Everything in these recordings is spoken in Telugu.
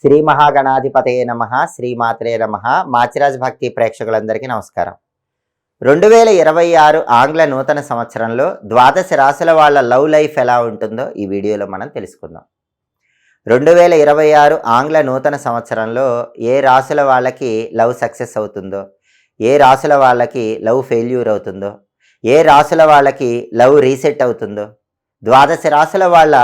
శ్రీ మహాగణాధిపతయే నమః, శ్రీమాత్రే నమః. మాచిరాజ్ భక్తి ప్రేక్షకులందరికీ నమస్కారం. 2026 ఆంగ్ల నూతన సంవత్సరంలో ద్వాదశ రాశుల వాళ్ళ లవ్ లైఫ్ ఎలా ఉంటుందో ఈ వీడియోలో మనం తెలుసుకుందాం. 2026 ఆంగ్ల నూతన సంవత్సరంలో ఏ రాశుల వాళ్ళకి లవ్ సక్సెస్ అవుతుందో, ఏ రాశుల వాళ్ళకి లవ్ ఫెయిల్యూర్ అవుతుందో, ఏ రాశుల వాళ్ళకి లవ్ రీసెట్ అవుతుందో, ద్వాదశ రాశుల వాళ్ళ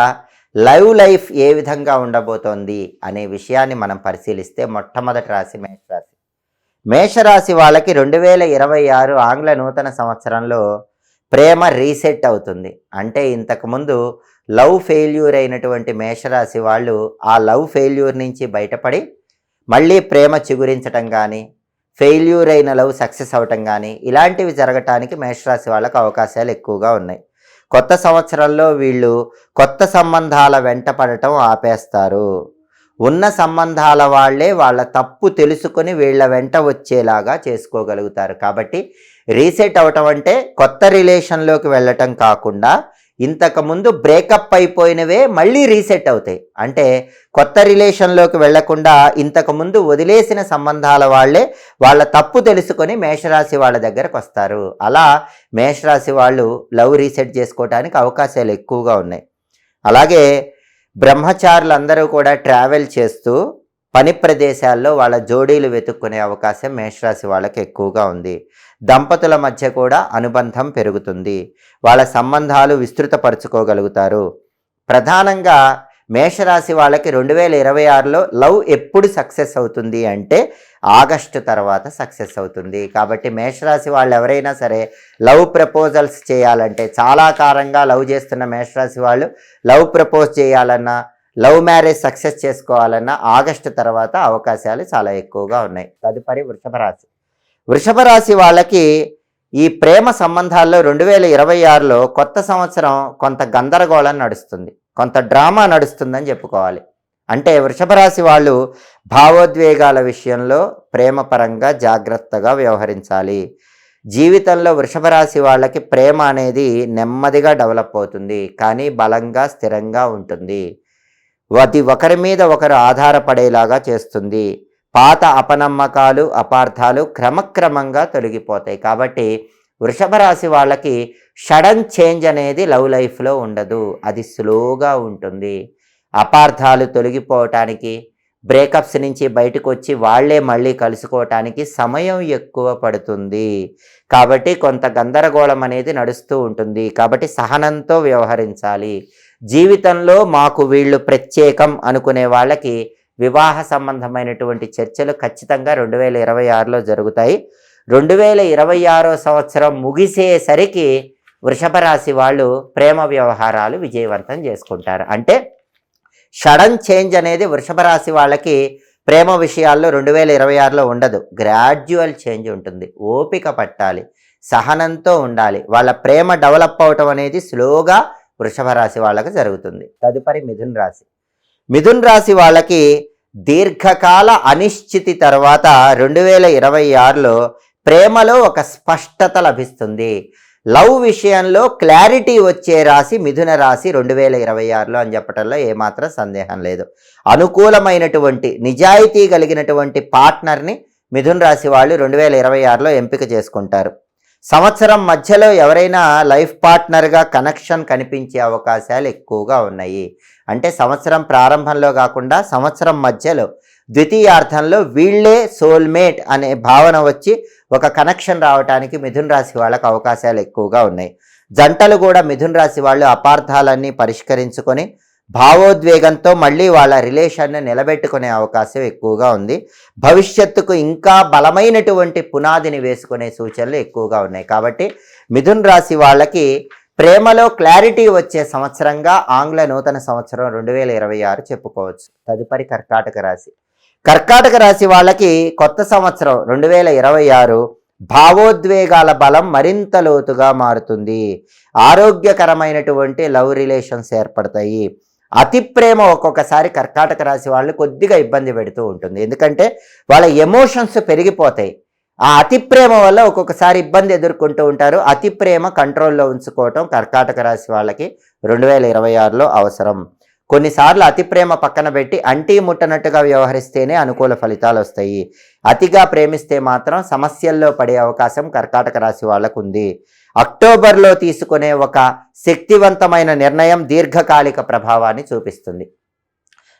లవ్ లైఫ్ ఏ విధంగా ఉండబోతోంది అనే విషయాన్ని మనం పరిశీలిస్తే మొట్టమొదటి రాశి మేషరాశి. మేషరాశి వాళ్ళకి 2026 ఆంగ్ల నూతన సంవత్సరంలో ప్రేమ రీసెట్ అవుతుంది. అంటే ఇంతకుముందు లవ్ ఫెయిల్యూర్ అయినటువంటి మేషరాశి వాళ్ళు ఆ లవ్ ఫెయిల్యూర్ నుంచి బయటపడి మళ్ళీ ప్రేమ చిగురించటం కానీ, ఫెయిల్యూర్ అయిన లవ్ సక్సెస్ అవటం కానీ ఇలాంటివి జరగటానికి మేషరాశి వాళ్ళకు అవకాశాలు ఎక్కువగా ఉన్నాయి. కొత్త సంవత్సరంలో వీళ్ళు కొత్త సంబంధాల వెంట పడటం ఆపేస్తారు. ఉన్న సంబంధాల వాళ్ళే వాళ్ళ తప్పు తెలుసుకొని వీళ్ళ వెంట వచ్చేలాగా చేసుకోగలుగుతారు. కాబట్టి రీసెట్ అవటం అంటే కొత్త రిలేషన్లోకి వెళ్ళటం కాకుండా ఇంతకుముందు బ్రేకప్ అయిపోయినవే మళ్ళీ రీసెట్ అవుతాయి. అంటే కొత్త రిలేషన్లోకి వెళ్లకుండా ఇంతకుముందు వదిలేసిన సంబంధాల వాళ్ళే వాళ్ళ తప్పు తెలుసుకొని మేషరాశి వాళ్ళ దగ్గరకు వస్తారు. అలా మేషరాశి వాళ్ళు లవ్ రీసెట్ చేసుకోవడానికి అవకాశాలు ఎక్కువగా ఉన్నాయి. అలాగే బ్రహ్మచారులందరూ కూడా ట్రావెల్ చేస్తూ పని ప్రదేశాల్లో వాళ్ళ జోడీలు వెతుక్కునే అవకాశం మేషరాశి వాళ్ళకి ఎక్కువగా ఉంది. దంపతుల మధ్య కూడా అనుబంధం పెరుగుతుంది. వాళ్ళ సంబంధాలు విస్తృతపరచుకోగలుగుతారు. ప్రధానంగా మేషరాశి వాళ్ళకి 2026లో లవ్ ఎప్పుడు సక్సెస్ అవుతుంది అంటే ఆగస్టు తర్వాత సక్సెస్ అవుతుంది. కాబట్టి మేషరాశి వాళ్ళు ఎవరైనా సరే లవ్ ప్రపోజల్స్ చేయాలంటే, చాలా కాలంగా లవ్ చేస్తున్న మేషరాశి వాళ్ళు లవ్ ప్రపోజ్ చేయాలన్నా, లవ్ మ్యారేజ్ సక్సెస్ చేసుకోవాలన్నా ఆగస్టు తర్వాత అవకాశాలు చాలా ఎక్కువగా ఉన్నాయి. తదుపరి వృషభ రాశి. వృషభ రాశి వాళ్ళకి ఈ ప్రేమ సంబంధాల్లో 2026లో కొత్త సంవత్సరం కొంత గందరగోళం నడుస్తుంది, కొంత డ్రామా నడుస్తుందని చెప్పుకోవాలి. అంటే వృషభ రాశి వాళ్ళు భావోద్వేగాల విషయంలో ప్రేమపరంగా జాగ్రత్తగా వ్యవహరించాలి. జీవితంలో వృషభ రాశి వాళ్ళకి ప్రేమ అనేది నెమ్మదిగా డెవలప్ అవుతుంది, కానీ బలంగా స్థిరంగా ఉంటుంది. అది ఒకరి మీద ఒకరు ఆధారపడేలాగా చేస్తుంది. పాత అపనమ్మకాలు, అపార్థాలు క్రమక్రమంగా తొలగిపోతాయి. కాబట్టి వృషభ రాశి వాళ్ళకి సడన్ చేంజ్ అనేది లవ్ లైఫ్లో ఉండదు, అది స్లోగా ఉంటుంది. అపార్థాలు తొలగిపోవటానికి, బ్రేకప్స్ నుంచి బయటకు వచ్చి వాళ్లే మళ్ళీ కలుసుకోవటానికి సమయం ఎక్కువ పడుతుంది. కాబట్టి కొంత గందరగోళం అనేది నడుస్తూ ఉంటుంది. కాబట్టి సహనంతో వ్యవహరించాలి. జీవితంలో మాకు వీళ్ళు ప్రత్యేకం అనుకునే వాళ్ళకి వివాహ సంబంధమైనటువంటి చర్చలు ఖచ్చితంగా 2026లో జరుగుతాయి. 2026 సంవత్సరం ముగిసేసరికి వృషభ రాశి వాళ్ళు ప్రేమ వ్యవహారాలు విజయవంతం చేసుకుంటారు. అంటే సడన్ చేంజ్ అనేది వృషభ రాశి వాళ్ళకి ప్రేమ విషయాల్లో 2026లో ఉండదు. గ్రాడ్యువల్ చేంజ్ ఉంటుంది. ఓపిక పట్టాలి, సహనంతో ఉండాలి. వాళ్ళ ప్రేమ డెవలప్ అవటం అనేది స్లోగా వృషభ రాశి వాళ్ళకి జరుగుతుంది. తదుపరి మిథున రాశి. మిథున రాశి వాళ్ళకి దీర్ఘకాల అనిశ్చితి తర్వాత 2026లో ప్రేమలో ఒక స్పష్టత లభిస్తుంది. లవ్ విషయంలో క్లారిటీ వచ్చే రాశి మిథున రాశి 2026లో అని చెప్పడంలో ఏమాత్రం సందేహం లేదు. అనుకూలమైనటువంటి నిజాయితీ కలిగినటువంటి పార్ట్నర్ని మిథున రాశి వాళ్ళు 2026లో ఎంపిక చేసుకుంటారు. సంవత్సరం మధ్యలో ఎవరైనా లైఫ్ పార్ట్నర్గా కనెక్షన్ కనిపించే అవకాశాలు ఎక్కువగా ఉన్నాయి. అంటే సంవత్సరం ప్రారంభంలో కాకుండా సంవత్సరం మధ్యలో ద్వితీయార్థంలో వీళ్ళే సోల్మేట్ అనే భావన వచ్చి ఒక కనెక్షన్ రావడానికి మిథున రాశి వాళ్ళకు అవకాశాలు ఎక్కువగా ఉన్నాయి. జంటలు కూడా మిథున రాశి వాళ్ళు అపార్థాలన్నీ పరిష్కరించుకొని భావోద్వేగంతో మళ్ళీ వాళ్ళ రిలేషన్ను నిలబెట్టుకునే అవకాశం ఎక్కువగా ఉంది. భవిష్యత్తుకు ఇంకా బలమైనటువంటి పునాదిని వేసుకునే సూచనలు ఎక్కువగా ఉన్నాయి. కాబట్టి మిథున రాశి వాళ్ళకి ప్రేమలో క్లారిటీ వచ్చే సంవత్సరంగా ఆంగ్ల నూతన సంవత్సరం 2026 చెప్పుకోవచ్చు. తదుపరి కర్కాటక రాశి. కర్కాటక రాశి వాళ్ళకి కొత్త సంవత్సరం 2026 భావోద్వేగాల బలం మరింత లోతుగా మారుతుంది. ఆరోగ్యకరమైనటువంటి లవ్ రిలేషన్స్ ఏర్పడతాయి. అతి ప్రేమ ఒక్కొక్కసారి కర్కాటక రాశి వాళ్ళు కొద్దిగా ఇబ్బంది పెడుతూ ఉంటుంది. ఎందుకంటే వాళ్ళ ఎమోషన్స్ పెరిగిపోతాయి. ఆ అతి ప్రేమ వల్ల ఒక్కొక్కసారి ఇబ్బంది ఎదుర్కొంటూ ఉంటారు. అతి ప్రేమ కంట్రోల్లో ఉంచుకోవటం కర్కాటక రాశి వాళ్ళకి 2026లో అవసరం. కొన్నిసార్లు అతి ప్రేమ పక్కన పెట్టి అంటీ ముట్టనట్టుగా వ్యవహరిస్తేనే అనుకూల ఫలితాలు వస్తాయి. అతిగా ప్రేమిస్తే మాత్రం సమస్యల్లో పడే అవకాశం కర్కాటక రాశి వాళ్ళకు ఉంది. అక్టోబర్లో తీసుకునే ఒక శక్తివంతమైన నిర్ణయం దీర్ఘకాలిక ప్రభావాన్ని చూపిస్తుంది.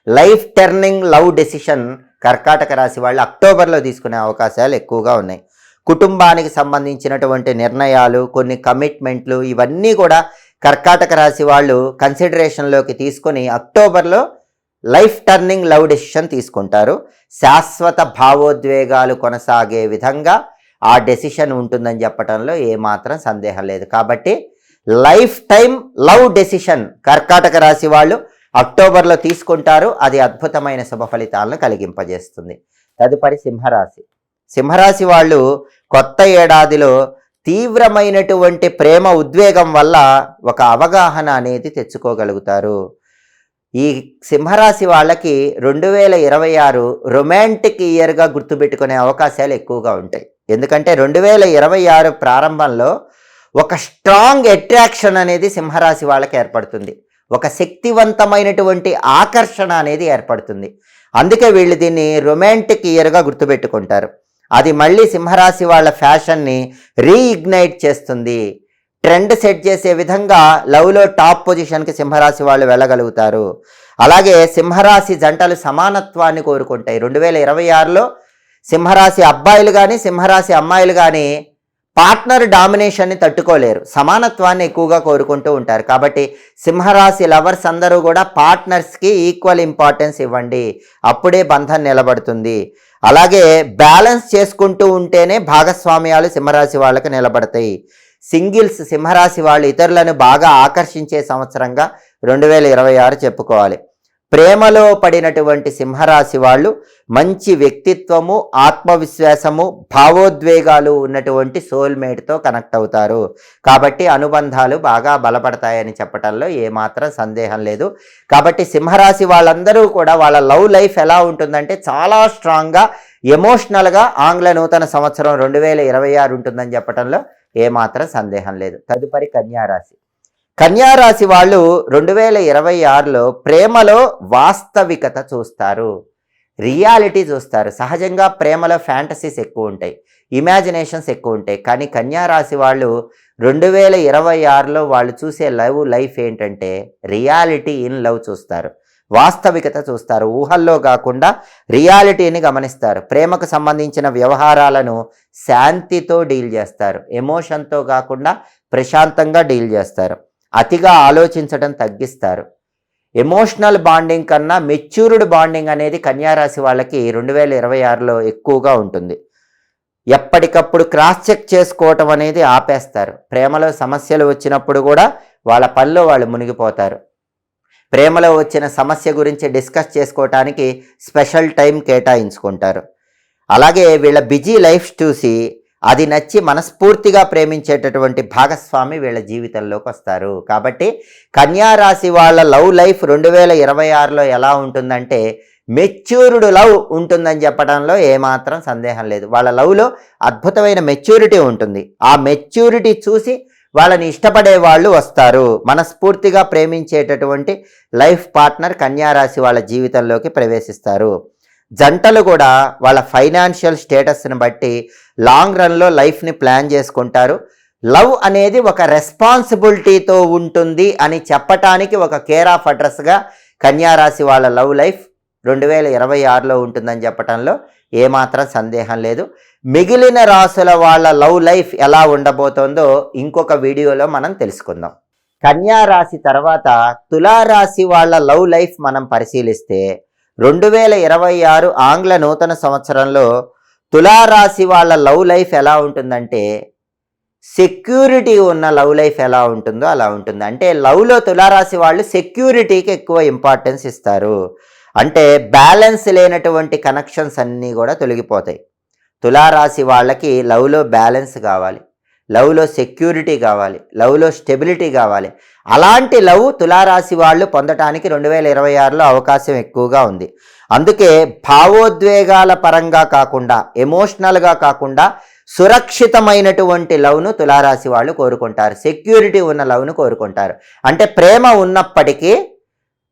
లైఫ్ టర్నింగ్ లవ్ డెసిషన్ కర్కాటక రాశి వాళ్ళు అక్టోబర్లో తీసుకునే అవకాశాలు ఎక్కువగా ఉన్నాయి. కుటుంబానికి సంబంధించినటువంటి నిర్ణయాలు, కొన్ని కమిట్మెంట్లు, ఇవన్నీ కూడా కర్కాటక రాశి వాళ్ళు కన్సిడరేషన్లోకి తీసుకొని అక్టోబర్లో లైఫ్ టర్నింగ్ లవ్ డెసిషన్ తీసుకుంటారు. శాశ్వత భావోద్వేగాలు కొనసాగే విధంగా ఆ డెసిషన్ ఉంటుందని చెప్పడంలో ఏమాత్రం సందేహం లేదు. కాబట్టి లైఫ్ టైం లవ్ డెసిషన్ కర్కాటక రాశి వాళ్ళు అక్టోబర్లో తీసుకుంటారు. అది అద్భుతమైన శుభ ఫలితాలను కలిగింపజేస్తుంది. తదుపరి సింహరాశి. సింహరాశి వాళ్ళు కొత్త ఏడాదిలో తీవ్రమైనటువంటి ప్రేమ ఉద్వేగం వల్ల ఒక అవగాహన అనేది తెచ్చుకోగలుగుతారు. ఈ సింహరాశి వాళ్ళకి 2026 రొమాంటిక్ ఇయర్గా గుర్తుపెట్టుకునే అవకాశాలు ఎక్కువగా ఉంటాయి. ఎందుకంటే 2026 ప్రారంభంలో ఒక స్ట్రాంగ్ అట్రాక్షన్ అనేది సింహరాశి వాళ్ళకి ఏర్పడుతుంది. ఒక శక్తివంతమైనటువంటి ఆకర్షణ అనేది ఏర్పడుతుంది. అందుకే వీళ్ళు దీన్ని రొమాంటిక్ ఇయర్గా గుర్తుపెట్టుకుంటారు. అది మళ్ళీ సింహరాశి వాళ్ళ ఫ్యాషన్ని రీఇగ్నైట్ చేస్తుంది. ట్రెండ్ సెట్ చేసే విధంగా లవ్లో టాప్ పొజిషన్కి సింహరాశి వాళ్ళు వెళ్ళగలుగుతారు. అలాగే సింహరాశి జంటలు సమానత్వాన్ని కోరుకుంటాయి. 2026లో సింహరాశి అబ్బాయిలు కానీ సింహరాశి అమ్మాయిలు కానీ పార్ట్నర్ డామినేషన్ని తట్టుకోలేరు. సమానత్వాన్ని ఎక్కువగా కోరుకుంటూ ఉంటారు. కాబట్టి సింహరాశి లవర్స్ అందరూ కూడా పార్ట్నర్స్కి ఈక్వల్ ఇంపార్టెన్స్ ఇవ్వండి. అప్పుడే బంధం నిలబడుతుంది. అలాగే బ్యాలెన్స్ చేసుకుంటూ ఉంటేనే భాగస్వామ్యాలు సింహరాశి వాళ్ళకి నిలబడతాయి. సింగిల్స్ సింహరాశి వాళ్ళు ఇతరులను బాగా ఆకర్షించే సంవత్సరంగా 2026 చెప్పుకోవాలి. ప్రేమలో పడినటువంటి సింహరాశి వాళ్ళు మంచి వ్యక్తిత్వము, ఆత్మవిశ్వాసము, భావోద్వేగాలు ఉన్నటువంటి సోల్మేట్తో కనెక్ట్ అవుతారు. కాబట్టి అనుబంధాలు బాగా బలపడతాయని చెప్పడంలో ఏమాత్రం సందేహం లేదు. కాబట్టి సింహరాశి వాళ్ళందరూ కూడా వాళ్ళ లవ్ లైఫ్ ఎలా ఉంటుందంటే చాలా స్ట్రాంగ్గా, ఎమోషనల్గా ఆంగ్ల నూతన సంవత్సరం 2026 ఉంటుందని చెప్పడంలో ఏమాత్రం సందేహం లేదు. తదుపరి కన్యారాశి. కన్యారాశి వాళ్ళు 2026లో ప్రేమలో వాస్తవికత చూస్తారు, రియాలిటీ చూస్తారు. సహజంగా ప్రేమలో ఫ్యాంటసీస్ ఎక్కువ ఉంటాయి, ఇమాజినేషన్స్ ఎక్కువ ఉంటాయి. కానీ కన్యారాశి వాళ్ళు 2026లో వాళ్ళు చూసే లవ్ లైఫ్ ఏంటంటే రియాలిటీ ఇన్ లవ్ చూస్తారు, వాస్తవికత చూస్తారు. ఊహల్లో కాకుండా రియాలిటీని గమనిస్తారు. ప్రేమకు సంబంధించిన వ్యవహారాలను శాంతితో డీల్ చేస్తారు. ఎమోషన్తో కాకుండా ప్రశాంతంగా డీల్ చేస్తారు. అతిగా ఆలోచించడం తగ్గిస్తారు. ఎమోషనల్ బాండింగ్ కన్నా మెచ్యూర్డ్ బాండింగ్ అనేది కన్యారాశి వాళ్ళకి 2026లో ఎక్కువగా ఉంటుంది. ఎప్పటికప్పుడు క్రాస్ చెక్ చేసుకోవటం అనేది ఆపేస్తారు. ప్రేమలో సమస్యలు వచ్చినప్పుడు కూడా వాళ్ళ పనిలో వాళ్ళు మునిగిపోతారు. ప్రేమలో వచ్చిన సమస్య గురించి డిస్కస్ చేసుకోవటానికి స్పెషల్ టైం కేటాయించుకుంటారు. అలాగే వీళ్ళ బిజీ లైఫ్ చూసి అది నచ్చి మనస్ఫూర్తిగా ప్రేమించేటటువంటి భాగస్వామి వీళ్ళ జీవితంలోకి వస్తారు. కాబట్టి కన్యారాశి వాళ్ళ లవ్ లైఫ్ 2026లో ఎలా ఉంటుందంటే మెచ్యూర్డ్ లవ్ ఉంటుందని చెప్పడంలో ఏమాత్రం సందేహం లేదు. వాళ్ళ లవ్లో అద్భుతమైన మెచ్యూరిటీ ఉంటుంది. ఆ మెచ్యూరిటీ చూసి వాళ్ళని ఇష్టపడే వాళ్ళు వస్తారు. మనస్ఫూర్తిగా ప్రేమించేటటువంటి లైఫ్ పార్ట్నర్ కన్యారాశి వాళ్ళ జీవితంలోకి ప్రవేశిస్తారు. జంటలు కూడా వాళ్ళ ఫైనాన్షియల్ స్టేటస్ని బట్టి లాంగ్ రన్లో లైఫ్ని ప్లాన్ చేసుకుంటారు. లవ్ అనేది ఒక రెస్పాన్సిబిలిటీతో ఉంటుంది అని చెప్పటానికి ఒక కేర్ ఆఫ్ అడ్రస్గా కన్యారాశి వాళ్ళ లవ్ లైఫ్ 2026లో ఉంటుందని చెప్పడంలో ఏమాత్రం సందేహం లేదు. మిగిలిన రాశుల వాళ్ళ లవ్ లైఫ్ ఎలా ఉండబోతోందో ఇంకొక వీడియోలో మనం తెలుసుకుందాం. కన్యారాశి తర్వాత తులారాశి వాళ్ళ లవ్ లైఫ్ మనం పరిశీలిస్తే 2026 ఆంగ్ల నూతన సంవత్సరంలో తులారాశి వాళ్ళ లవ్ లైఫ్ ఎలా ఉంటుందంటే సెక్యూరిటీ ఉన్న లవ్ లైఫ్ ఎలా ఉంటుందో అలా ఉంటుంది. అంటే లవ్లో తులారాశి వాళ్ళు సెక్యూరిటీకి ఎక్కువ ఇంపార్టెన్స్ ఇస్తారు. అంటే బ్యాలెన్స్ లేనటువంటి కనెక్షన్స్ అన్నీ కూడా తొలగిపోతాయి. తులారాశి వాళ్ళకి లవ్లో బ్యాలెన్స్ కావాలి, లవ్లో సెక్యూరిటీ కావాలి, లవ్లో స్టెబిలిటీ కావాలి. అలాంటి లవ్ తులారాశి వాళ్ళు పొందటానికి 2026లో అవకాశం ఎక్కువగా ఉంది. అందుకే భావోద్వేగాల పరంగా కాకుండా, ఎమోషనల్గా కాకుండా సురక్షితమైనటువంటి లవ్ను తులారాశి వాళ్ళు కోరుకుంటారు. సెక్యూరిటీ ఉన్న లవ్ను కోరుకుంటారు. అంటే ప్రేమ ఉన్నప్పటికీ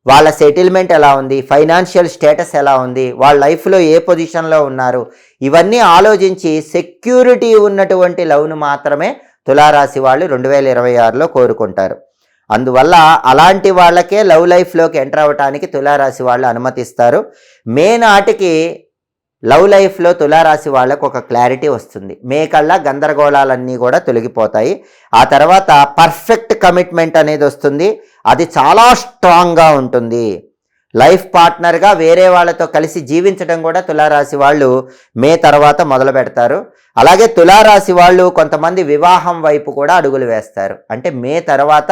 వాళ్ళ సెటిల్మెంట్ ఎలా ఉంది, ఫైనాన్షియల్ స్టేటస్ ఎలా ఉంది, వాళ్ళ లైఫ్లో ఏ పొజిషన్లో ఉన్నారు, ఇవన్నీ ఆలోచించి సెక్యూరిటీ ఉన్నటువంటి లవ్ను మాత్రమే తులారాశి వాళ్ళు 2026లో కోరుకుంటారు. అందువల్ల అలాంటి వాళ్ళకే లవ్ లైఫ్లోకి ఎంటర్ అవ్వటానికి తులారాశి వాళ్ళు అనుమతిస్తారు. మే నాటికి లవ్ లైఫ్లో తులారాశి వాళ్ళకు ఒక క్లారిటీ వస్తుంది. మే కల్లా గందరగోళాలన్నీ కూడా తొలగిపోతాయి. ఆ తర్వాత పర్ఫెక్ట్ కమిట్మెంట్ అనేది వస్తుంది. అది చాలా స్ట్రాంగ్గా ఉంటుంది. లైఫ్ పార్ట్నర్గా వేరే వాళ్ళతో కలిసి జీవించడం కూడా తులారాశి వాళ్ళు మే తర్వాత మొదలు పెడతారు. అలాగే తులారాశి వాళ్ళు కొంతమంది వివాహం వైపు కూడా అడుగులు వేస్తారు. అంటే మే తర్వాత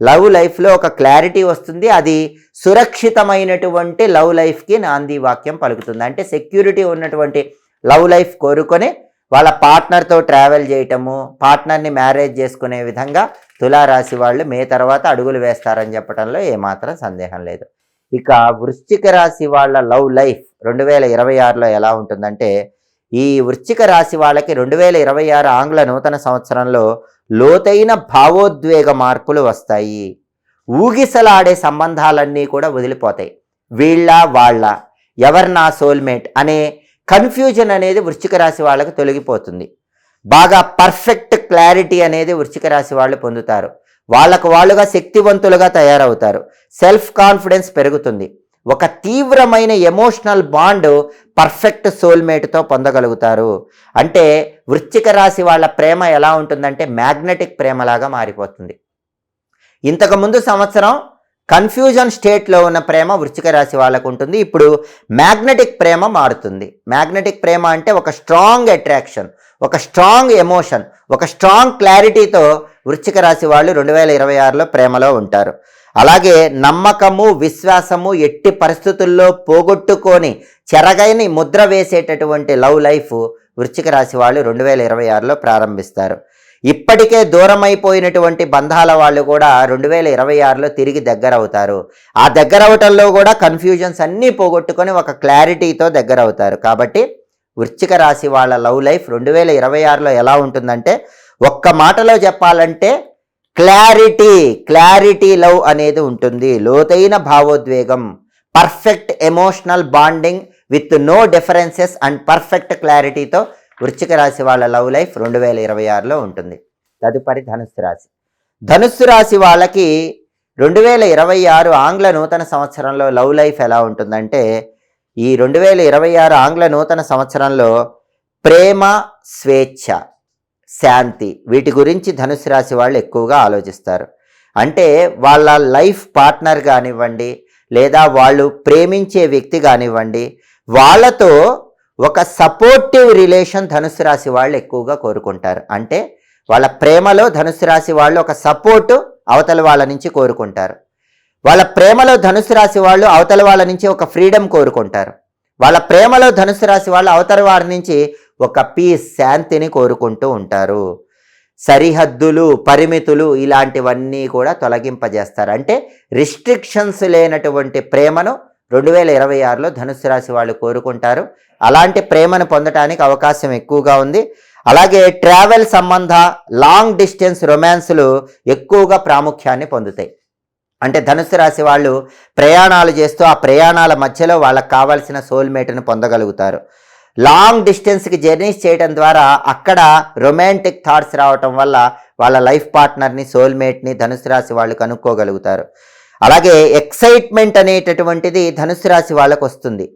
లవ్ లైఫ్లో ఒక క్లారిటీ వస్తుంది. అది సురక్షితమైనటువంటి లవ్ లైఫ్కి నాంది వాక్యం పలుకుతుంది. అంటే సెక్యూరిటీ ఉన్నటువంటి లవ్ లైఫ్ కోరుకొని వాళ్ళ పార్ట్నర్తో ట్రావెల్ చేయటము, పార్ట్నర్ని మ్యారేజ్ చేసుకునే విధంగా తులారాశి వాళ్ళు మే తర్వాత అడుగులు వేస్తారని చెప్పడంలో ఏమాత్రం సందేహం లేదు. ఇక వృశ్చిక రాశి వాళ్ళ లవ్ లైఫ్ 2026లో ఎలా ఉంటుందంటే, ఈ వృశ్చిక రాశి వాళ్ళకి 2026 ఆంగ్ల నూతన సంవత్సరంలో లోతైన భావోద్వేగ మార్పులు వస్తాయి. ఊగిసలాడే సంబంధాలన్నీ కూడా వదిలిపోతాయి. వీళ్ళ వాళ్ళ, ఎవరు నా సోల్మేట్ అనే కన్ఫ్యూజన్ అనేది వృశ్చిక రాశి వాళ్ళకి తొలగిపోతుంది. బాగా పర్ఫెక్ట్ క్లారిటీ అనేది వృశ్చిక రాశి వాళ్ళు పొందుతారు. వాళ్ళకు వాళ్ళుగా శక్తివంతులుగా తయారవుతారు. సెల్ఫ్ కాన్ఫిడెన్స్ పెరుగుతుంది. ఒక తీవ్రమైన ఎమోషనల్ బాండ్ పర్ఫెక్ట్ సోల్మేట్తో పొందగలుగుతారు. అంటే వృశ్చిక రాశి వాళ్ళ ప్రేమ ఎలా ఉంటుందంటే మ్యాగ్నెటిక్ ప్రేమలాగా మారిపోతుంది. ఇంతకుముందు సంవత్సరం కన్ఫ్యూజన్ స్టేట్లో ఉన్న ప్రేమ వృశ్చిక రాశి వాళ్ళకు ఉంటుంది. ఇప్పుడు మ్యాగ్నెటిక్ ప్రేమ మారుతుంది. మ్యాగ్నెటిక్ ప్రేమ అంటే ఒక స్ట్రాంగ్ అట్రాక్షన్, ఒక స్ట్రాంగ్ ఎమోషన్, ఒక స్ట్రాంగ్ క్లారిటీతో వృశ్చిక రాశి వాళ్ళు 2026లో ప్రేమలో ఉంటారు. అలాగే నమ్మకము, విశ్వాసము ఎట్టి పరిస్థితుల్లో పోగొట్టుకొని చెరగని ముద్ర వేసేటటువంటి లవ్ లైఫ్ వృశ్చిక రాశి వాళ్ళు 2026లో ప్రారంభిస్తారు. ఇప్పటికే దూరమైపోయినటువంటి బంధాల వాళ్ళు కూడా 2026లో తిరిగి దగ్గర అవుతారు. ఆ దగ్గర అవటంలో కూడా కన్ఫ్యూజన్స్ అన్నీ పోగొట్టుకొని ఒక క్లారిటీతో దగ్గర అవుతారు. కాబట్టి వృశ్చిక రాశి వాళ్ళ లవ్ లైఫ్ 2026లో ఎలా ఉంటుందంటే, ఒక్క మాటలో చెప్పాలంటే క్లారిటీ లవ్ అనేది ఉంటుంది. లోతైన భావోద్వేగం, perfect emotional bonding with no differences and perfect క్లారిటీతో వృశ్చిక రాశి వాళ్ళ లవ్ లైఫ్ 2026లో ఉంటుంది. తదుపరి ధనుస్సు రాశి. ధనుస్సు రాశి వాళ్ళకి 2026 ఆంగ్ల నూతన సంవత్సరంలో లవ్ లైఫ్ ఎలా ఉంటుందంటే, ఈ 2026 ఆంగ్ల నూతన సంవత్సరంలో ప్రేమ, స్వేచ్ఛ, శాంతి వీటి గురించి ధనుస్సు రాశి వాళ్ళు ఎక్కువగా ఆలోచిస్తారు. అంటే వాళ్ళ లైఫ్ పార్ట్నర్ కానివ్వండి, లేదా వాళ్ళు ప్రేమించే వ్యక్తి కానివ్వండి, వాళ్ళతో ఒక సపోర్టివ్ రిలేషన్ ధనుస్సు రాశి వాళ్ళు ఎక్కువగా కోరుకుంటారు. అంటే వాళ్ళ ప్రేమలో ధనుస్సు రాశి వాళ్ళు ఒక సపోర్టు అవతల వాళ్ళ నుంచి కోరుకుంటారు. వాళ్ళ ప్రేమలో ధనుస్సు రాశి వాళ్ళు అవతల వాళ్ళ నుంచి ఒక ఫ్రీడమ్ కోరుకుంటారు. వాళ్ళ ప్రేమలో ధనుస్సు రాశి వాళ్ళు అవతల వారి నుంచి ఒక పీస్, శాంతిని కోరుకుంటూ ఉంటారు. సరిహద్దులు, పరిమితులు ఇలాంటివన్నీ కూడా తొలగింపజేస్తారు. అంటే రిస్ట్రిక్షన్స్ లేనటువంటి ప్రేమను 2026లో ధనుస్సు రాశి వాళ్ళు కోరుకుంటారు. అలాంటి ప్రేమను పొందటానికి అవకాశం ఎక్కువగా ఉంది. అలాగే ట్రావెల్ సంబంధ, లాంగ్ డిస్టెన్స్ రొమాన్స్లు ఎక్కువగా ప్రాముఖ్యాన్ని పొందుతాయి. అంటే ధనుస్సు రాశి వాళ్ళు ప్రయాణాలు చేస్తూ ఆ ప్రయాణాల మధ్యలో వాళ్ళకి కావాల్సిన సోల్మేట్ను పొందగలుగుతారు. లాంగ్ డిస్టెన్స్కి జర్నీస్ చేయడం ద్వారా అక్కడ రొమాంటిక్ థాట్స్ రావటం వల్ల వాళ్ళ లైఫ్ పార్ట్నర్ని, సోల్మేట్ని ధనుస్సు రాశి వాళ్ళు కనుక్కోగలుగుతారు. అలాగే ఎక్సైట్మెంట్ అనేటటువంటిది ధనుస్సు రాశి వాళ్ళకు వస్తుంది.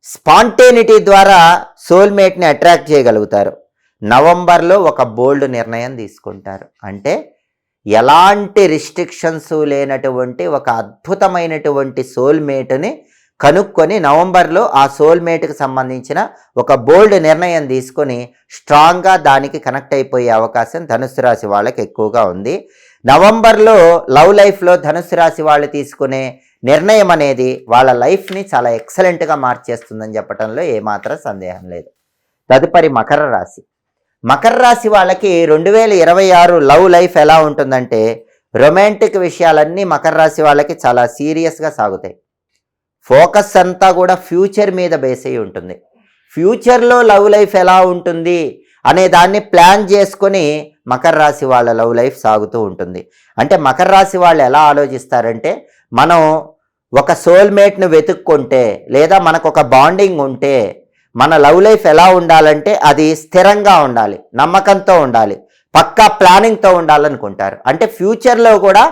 స్పాంటేనిటీ ద్వారా సోల్మేట్ని అట్రాక్ట్ చేయగలుగుతారు. నవంబర్లో ఒక బోల్డ్ నిర్ణయం తీసుకుంటారు. అంటే ఎలాంటి రిస్ట్రిక్షన్స్ లేనటువంటి ఒక అద్భుతమైనటువంటి సోల్మేట్ని కనుక్కొని నవంబర్లో ఆ సోల్మేట్కి సంబంధించిన ఒక బోల్డ్ నిర్ణయం తీసుకొని స్ట్రాంగ్గా దానికి కనెక్ట్ అయిపోయే అవకాశం ధనుస్సు రాశి వాళ్ళకి ఎక్కువగా ఉంది. నవంబర్లో లవ్ లైఫ్లో ధనుస్సు రాశి వాళ్ళు తీసుకునే నిర్ణయం అనేది వాళ్ళ లైఫ్ని చాలా ఎక్సలెంట్గా మార్చేస్తుందని చెప్పడంలో ఏమాత్రం సందేహం లేదు. తదుపరి మకర రాశి. మకర రాశి వాళ్ళకి 2026 లవ్ లైఫ్ ఎలా ఉంటుందంటే, రొమాంటిక్ విషయాలన్నీ మకర రాశి వాళ్ళకి చాలా సీరియస్గా సాగుతాయి. ఫోకస్ అంతా కూడా ఫ్యూచర్ మీద బేస్ అయి ఉంటుంది. ఫ్యూచర్లో లవ్ లైఫ్ ఎలా ఉంటుంది అనే దాన్ని ప్లాన్ చేసుకొని మకర రాశి వాళ్ళ లవ్ లైఫ్ సాగుతూ ఉంటుంది. అంటే మకర రాశి వాళ్ళు ఎలా ఆలోచిస్తారంటే, మనం ఒక సోల్మేట్ను వెతుక్కుంటే లేదా మనకు ఒక బాండింగ్ ఉంటే మన లవ్ లైఫ్ ఎలా ఉండాలంటే అది స్థిరంగా ఉండాలి, నమ్మకంతో ఉండాలి, పక్కా ప్లానింగ్తో ఉండాలనుకుంటారు. అంటే ఫ్యూచర్లో కూడా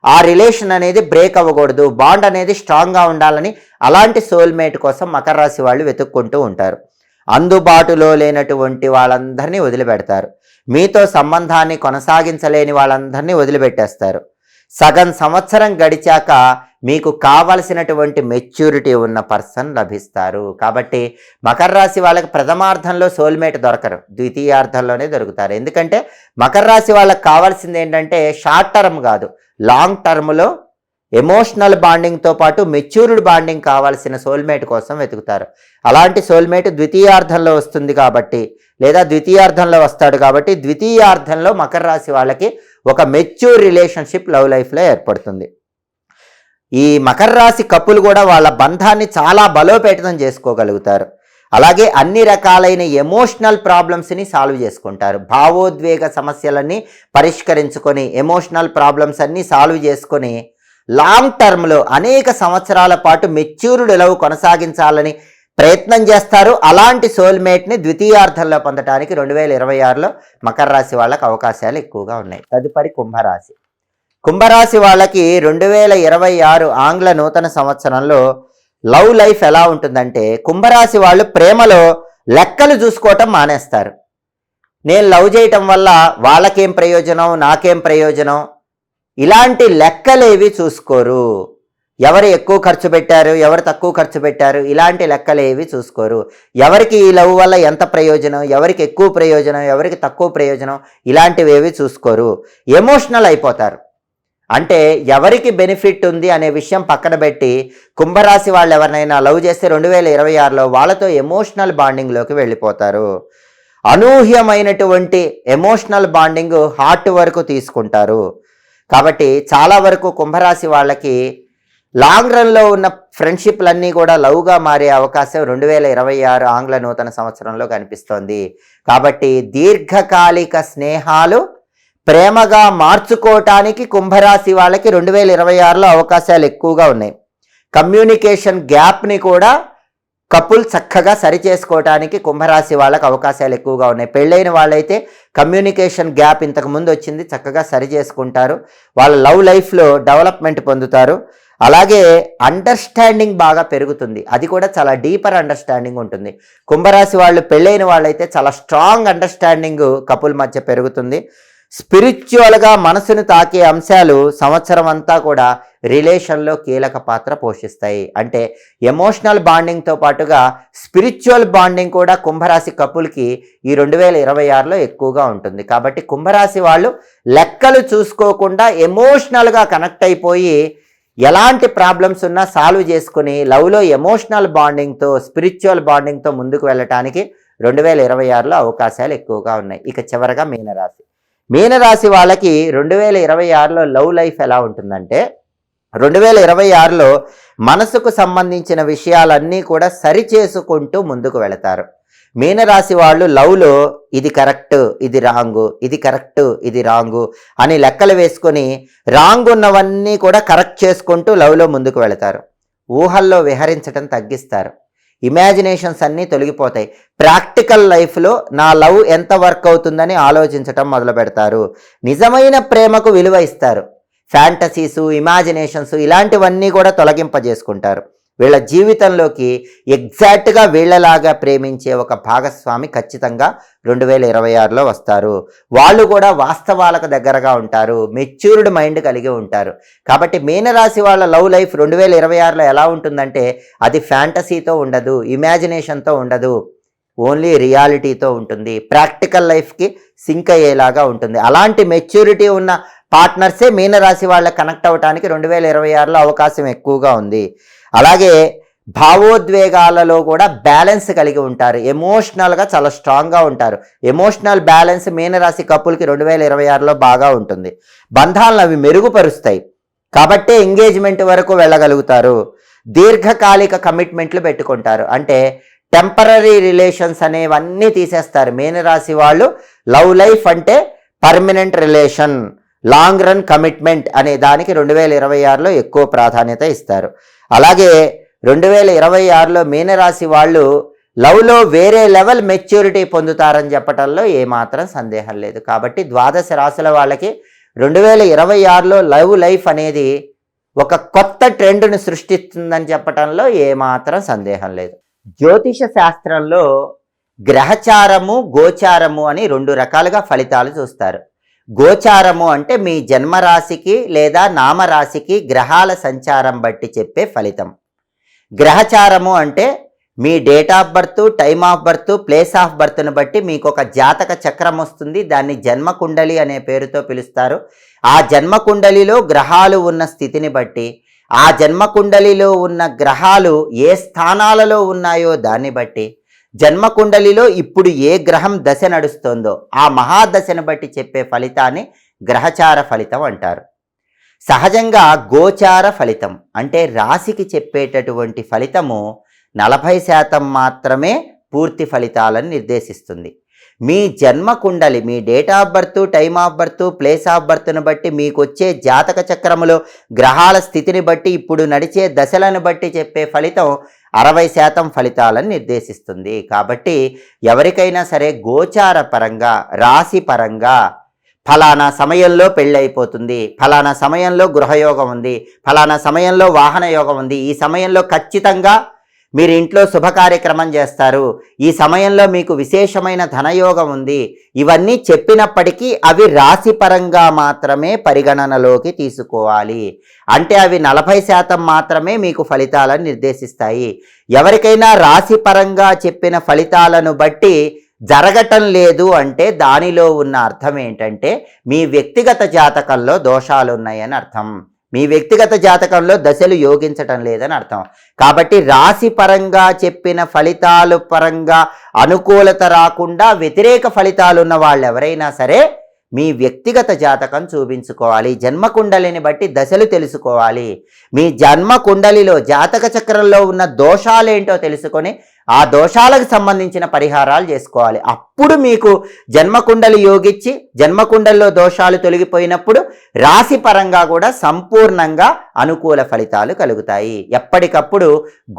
ఆ రిలేషన్ అనేది బ్రేక్ అవ్వకూడదు, బాండ్ అనేది స్ట్రాంగ్గా ఉండాలని అలాంటి సోల్మేట్ కోసం మకర రాశి వాళ్ళు వెతుక్కుంటూ ఉంటారు. అందుబాటులో లేనటువంటి వాళ్ళందరినీ వదిలిపెడతారు. మీతో సంబంధాన్ని కొనసాగించలేని వాళ్ళందరినీ వదిలిపెట్టేస్తారు. సగం సంవత్సరం గడిచాక మీకు కావలసినటువంటి మెచ్యూరిటీ ఉన్న పర్సన్ లభిస్తారు. కాబట్టి మకర రాశి వాళ్ళకి ప్రథమార్థంలో సోల్మేట్ దొరకరు, ద్వితీయార్థంలోనే దొరుకుతారు. ఎందుకంటే మకర రాశి వాళ్ళకి కావాల్సింది ఏంటంటే షార్ట్ టర్మ్ కాదు, లాంగ్ టర్మ్లో ఎమోషనల్ బాండింగ్తో పాటు మెచ్యూర్డ్ బాండింగ్ కావాల్సిన సోల్మేట్ కోసం వెతుకుతారు. అలాంటి సోల్మేట్ ద్వితీయార్థంలో వస్తుంది కాబట్టి, లేదా ద్వితీయార్థంలో వస్తాడు కాబట్టి ద్వితీయార్థంలో మకర రాశి వాళ్ళకి ఒక మెచ్యూర్ రిలేషన్షిప్ లవ్ లైఫ్లో ఏర్పడుతుంది. ఈ మకర రాశి కప్పులు కూడా వాళ్ళ బంధాన్ని చాలా బలోపేతం చేసుకోగలుగుతారు. అలాగే అన్ని రకాలైన ఎమోషనల్ ప్రాబ్లమ్స్ని సాల్వ్ చేసుకుంటారు. భావోద్వేగ సమస్యలన్నీ పరిష్కరించుకొని ఎమోషనల్ ప్రాబ్లమ్స్ అన్నీ సాల్వ్ చేసుకొని లాంగ్ టర్మ్లో అనేక సంవత్సరాల పాటు మెచ్యూర్డ్ లవ్ కొనసాగించాలని ప్రయత్నం చేస్తారు. అలాంటి సోల్మేట్ని ద్వితీయార్థంలో పొందడానికి 2026లో మకర రాశి వాళ్ళకి అవకాశాలు ఎక్కువగా ఉన్నాయి. తదుపరి కుంభరాశి. కుంభరాశి వాళ్ళకి 2026 ఆంగ్ల నూతన సంవత్సరంలో లవ్ లైఫ్ ఎలా ఉంటుందంటే, కుంభరాశి వాళ్ళు ప్రేమలో లెక్కలు చూసుకోవటం మానేస్తారు. నేను లవ్ చేయటం వల్ల వాళ్ళకేం ప్రయోజనం, నాకేం ప్రయోజనం, ఇలాంటి లెక్కలేవి చూసుకోరు. ఎవరు ఎక్కువ ఖర్చు పెట్టారు, ఎవరు తక్కువ ఖర్చు పెట్టారు, ఇలాంటి లెక్కలేవి చూసుకోరు. ఎవరికి ఈ లవ్ వల్ల ఎంత ప్రయోజనం, ఎవరికి ఎక్కువ ప్రయోజనం, ఎవరికి తక్కువ ప్రయోజనం, ఇలాంటివేవి చూసుకోరు. ఎమోషనల్ అయిపోతారు. అంటే ఎవరికి బెనిఫిట్ ఉంది అనే విషయం పక్కన పెట్టి కుంభరాశి వాళ్ళు ఎవరినైనా లవ్ చేస్తే 2026లో వాళ్ళతో ఎమోషనల్ బాండింగ్లోకి వెళ్ళిపోతారు. అనూహ్యమైనటువంటి ఎమోషనల్ బాండింగ్ హార్ట్ వరకు తీసుకుంటారు. కాబట్టి చాలా వరకు కుంభరాశి వాళ్ళకి లాంగ్ రన్లో ఉన్న ఫ్రెండ్షిప్లన్నీ కూడా లవ్గా మారే అవకాశం 2026 ఆంగ్ల నూతన సంవత్సరంలో కనిపిస్తోంది. కాబట్టి దీర్ఘకాలిక స్నేహాలు ప్రేమగా మార్చుకోవటానికి కుంభరాశి వాళ్ళకి 2026లో అవకాశాలు ఎక్కువగా ఉన్నాయి. కమ్యూనికేషన్ గ్యాప్ని కూడా కపుల్ చక్కగా సరిచేసుకోవటానికి కుంభరాశి వాళ్ళకి అవకాశాలు ఎక్కువగా ఉన్నాయి. పెళ్ళైన వాళ్ళైతే కమ్యూనికేషన్ గ్యాప్ ఇంతకుముందు వచ్చింది, చక్కగా సరి చేసుకుంటారు. వాళ్ళ లవ్ లైఫ్లో డెవలప్మెంట్ పొందుతారు. అలాగే అండర్స్టాండింగ్ బాగా పెరుగుతుంది, అది కూడా చాలా డీపర్ అండర్స్టాండింగ్ ఉంటుంది. కుంభరాశి వాళ్ళు పెళ్ళైన వాళ్ళైతే చాలా స్ట్రాంగ్ అండర్స్టాండింగ్ కపుల్ మధ్య పెరుగుతుంది. స్పిరిచువల్గా మనసును తాకే అంశాలు సంవత్సరం అంతా కూడా రిలేషన్లో కీలక పాత్ర పోషిస్తాయి. అంటే ఎమోషనల్ బాండింగ్తో పాటుగా స్పిరిచువల్ బాండింగ్ కూడా కుంభరాశి కపుల్కి ఈ 2026లో ఎక్కువగా ఉంటుంది. కాబట్టి కుంభరాశి వాళ్ళు లెక్కలు చూసుకోకుండా ఎమోషనల్గా కనెక్ట్ అయిపోయి ఎలాంటి ప్రాబ్లమ్స్ ఉన్నా సాల్వ్ చేసుకుని లవ్లో ఎమోషనల్ బాండింగ్తో స్పిరిచువల్ బాండింగ్తో ముందుకు వెళ్ళటానికి 2026లో అవకాశాలు ఎక్కువగా ఉన్నాయి. ఇక చివరగా మీనరాశి. మీనరాశి వాళ్ళకి 2026లో లవ్ లైఫ్ ఎలా ఉంటుందంటే, 2026లో మనసుకు సంబంధించిన విషయాలన్నీ కూడా సరిచేసుకుంటూ ముందుకు వెళతారు. మీనరాశి వాళ్ళు లవ్లో ఇది కరెక్ట్, ఇది రాంగు, ఇది కరెక్ట్, ఇది రాంగు అని లెక్కలు వేసుకొని రాంగ్ ఉన్నవన్నీ కూడా కరెక్ట్ చేసుకుంటూ లవ్లో ముందుకు వెళతారు. ఊహల్లో విహరించడం తగ్గిస్తారు. ఇమాజినేషన్స్ అన్నీ తొలగిపోతాయి. ప్రాక్టికల్ లైఫ్లో నా లవ్ ఎంత వర్క్ అవుతుందని ఆలోచించటం మొదలు పెడతారు. నిజమైన ప్రేమకు విలువ ఇస్తారు. ఫ్యాంటసీసు, ఇమాజినేషన్స్ ఇలాంటివన్నీ కూడా తొలగింపజేసుకుంటారు. వీళ్ళ జీవితంలోకి ఎగ్జాక్ట్గా వీళ్ళలాగా ప్రేమించే ఒక భాగస్వామి ఖచ్చితంగా 2026లో వస్తారు. వాళ్ళు కూడా వాస్తవాలకు దగ్గరగా ఉంటారు. మెచ్యూర్డ్ మైండ్ కలిగి ఉంటారు. కాబట్టి మీనరాశి వాళ్ళ లవ్ లైఫ్ 2026లో ఎలా ఉంటుందంటే, అది ఫ్యాంటసీతో ఉండదు, ఇమాజినేషన్తో ఉండదు, ఓన్లీ రియాలిటీతో ఉంటుంది. ప్రాక్టికల్ లైఫ్కి సింక్ అయ్యేలాగా ఉంటుంది. అలాంటి మెచ్యూరిటీ ఉన్న పార్ట్నర్సే మీనరాశి వాళ్ళకి కనెక్ట్ అవ్వడానికి 2026లో అవకాశం ఎక్కువగా ఉంది. అలాగే భావోద్వేగాలలో కూడా బ్యాలెన్స్ కలిగి ఉంటారు. ఎమోషనల్గా చాలా స్ట్రాంగ్గా ఉంటారు. ఎమోషనల్ బ్యాలెన్స్ మీనరాశి కపుల్కి 2026లో బాగా ఉంటుంది. బంధాలను అవి మెరుగుపరుస్తాయి. కాబట్టే ఎంగేజ్మెంట్ వరకు వెళ్ళగలుగుతారు. దీర్ఘకాలిక కమిట్మెంట్లు పెట్టుకుంటారు. అంటే టెంపరరీ రిలేషన్స్ అనేవన్నీ తీసేస్తారు. మీనరాశి వాళ్ళు లవ్ లైఫ్ అంటే permanent relation, long run commitment అనే దానికి 2026లో ఎక్కువ ప్రాధాన్యత ఇస్తారు. అలాగే 2026లో మీనరాశి వాళ్ళు లవ్లో వేరే లెవెల్ మెచ్యూరిటీ పొందుతారని చెప్పటంలో ఏమాత్రం సందేహం లేదు. కాబట్టి ద్వాదశ రాశుల వాళ్ళకి 2026లో లవ్ లైఫ్ అనేది ఒక కొత్త ట్రెండ్ను సృష్టిస్తుందని చెప్పటంలో ఏమాత్రం సందేహం లేదు. జ్యోతిష శాస్త్రంలో గ్రహచారము గోచారము అని 2 రకాలుగా ఫలితాలు చూస్తారు. గోచారము అంటే మీ జన్మరాశికి లేదా నామరాశికి గ్రహాల సంచారం బట్టి చెప్పే ఫలితం. గ్రహచారము అంటే మీ date of birth, time of birth, place of బర్త్ను బట్టి మీకు ఒక జాతక చక్రం వస్తుంది. దాన్ని జన్మకుండలి అనే పేరుతో పిలుస్తారు. ఆ జన్మకుండలిలో గ్రహాలు ఉన్న స్థితిని బట్టి, ఆ జన్మకుండలిలో ఉన్న గ్రహాలు ఏ స్థానాలలో ఉన్నాయో దాన్ని బట్టి, జన్మకుండలిలో ఇప్పుడు ఏ గ్రహం దశ నడుస్తుందో ఆ మహాదశను బట్టి చెప్పే ఫలితాన్ని గ్రహచార ఫలితం అంటారు. సహజంగా గోచార ఫలితం అంటే రాశికి చెప్పేటటువంటి ఫలితము 40% మాత్రమే పూర్తి ఫలితాలను నిర్దేశిస్తుంది. మీ జన్మకుండలి, మీ date of birth, time of birth, place of బర్త్ను బట్టి మీకు వచ్చే జాతక చక్రములో గ్రహాల స్థితిని బట్టి, ఇప్పుడు నడిచే దశలను బట్టి చెప్పే ఫలితం 60% ఫలితాలను నిర్దేశిస్తుంది. కాబట్టి ఎవరికైనా సరే గోచార పరంగా, రాశి పరంగా ఫలానా సమయంలో పెళ్ళి అయిపోతుంది, ఫలానా సమయంలో గృహయోగం ఉంది, ఫలానా సమయంలో వాహన యోగం ఉంది, ఈ సమయంలో ఖచ్చితంగా మీరు ఇంట్లో శుభకార్యక్రమం చేస్తారు, ఈ సమయంలో మీకు విశేషమైన ధనయోగం ఉంది, ఇవన్నీ చెప్పినప్పటికీ అవి రాశి పరంగా మాత్రమే పరిగణనలోకి తీసుకోవాలి. అంటే అవి 40% మాత్రమే మీకు ఫలితాలను నిర్దేశిస్తాయి. ఎవరికైనా రాశి పరంగా చెప్పిన ఫలితాలను బట్టి జరగటం లేదు అంటే దానిలో ఉన్న అర్థం ఏంటంటే మీ వ్యక్తిగత జాతకంలో దోషాలు ఉన్నాయని అర్థం. మీ వ్యక్తిగత జాతకంలో దశలు యోగించటం లేదని అర్థం. కాబట్టి రాశి పరంగా చెప్పిన ఫలితాలు పరంగా అనుకూలత రాకుండా వ్యతిరేక ఫలితాలు ఉన్న వాళ్ళు ఎవరైనా సరే మీ వ్యక్తిగత జాతకం చూపించుకోవాలి. జన్మకుండలిని బట్టి దశలు తెలుసుకోవాలి. మీ జన్మకుండలిలో జాతక చక్రంలో ఉన్న దోషాలేంటో తెలుసుకొని ఆ దోషాలకు సంబంధించిన పరిహారాలు చేసుకోవాలి. అప్పుడు మీకు జన్మకుండలి యోగిచ్చి జన్మకుండలిలో దోషాలు తొలగిపోయినప్పుడు రాశి పరంగా కూడా సంపూర్ణంగా అనుకూల ఫలితాలు కలుగుతాయి. ఎప్పటికప్పుడు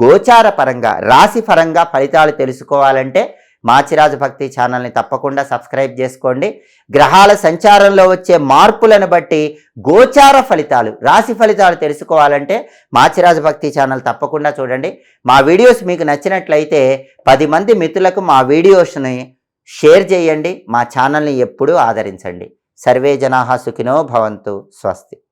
గోచార పరంగా, రాశి పరంగా ఫలితాలు తెలుసుకోవాలంటే మాచిరాజు భక్తి ఛానల్ని తప్పకుండా సబ్స్క్రైబ్ చేసుకోండి. గ్రహాల సంచారంలో వచ్చే మార్పులను బట్టి గోచార ఫలితాలు, రాశి ఫలితాలు తెలుసుకోవాలంటే మాచిరాజు భక్తి ఛానల్ తప్పకుండా చూడండి. మా వీడియోస్ మీకు నచ్చినట్లయితే 10 మంది మిత్రులకు మా వీడియోస్ని షేర్ చేయండి. మా ఛానల్ని ఎప్పుడూ ఆదరించండి. సర్వే జనాః సుఖినో భవంతు. స్వస్తి.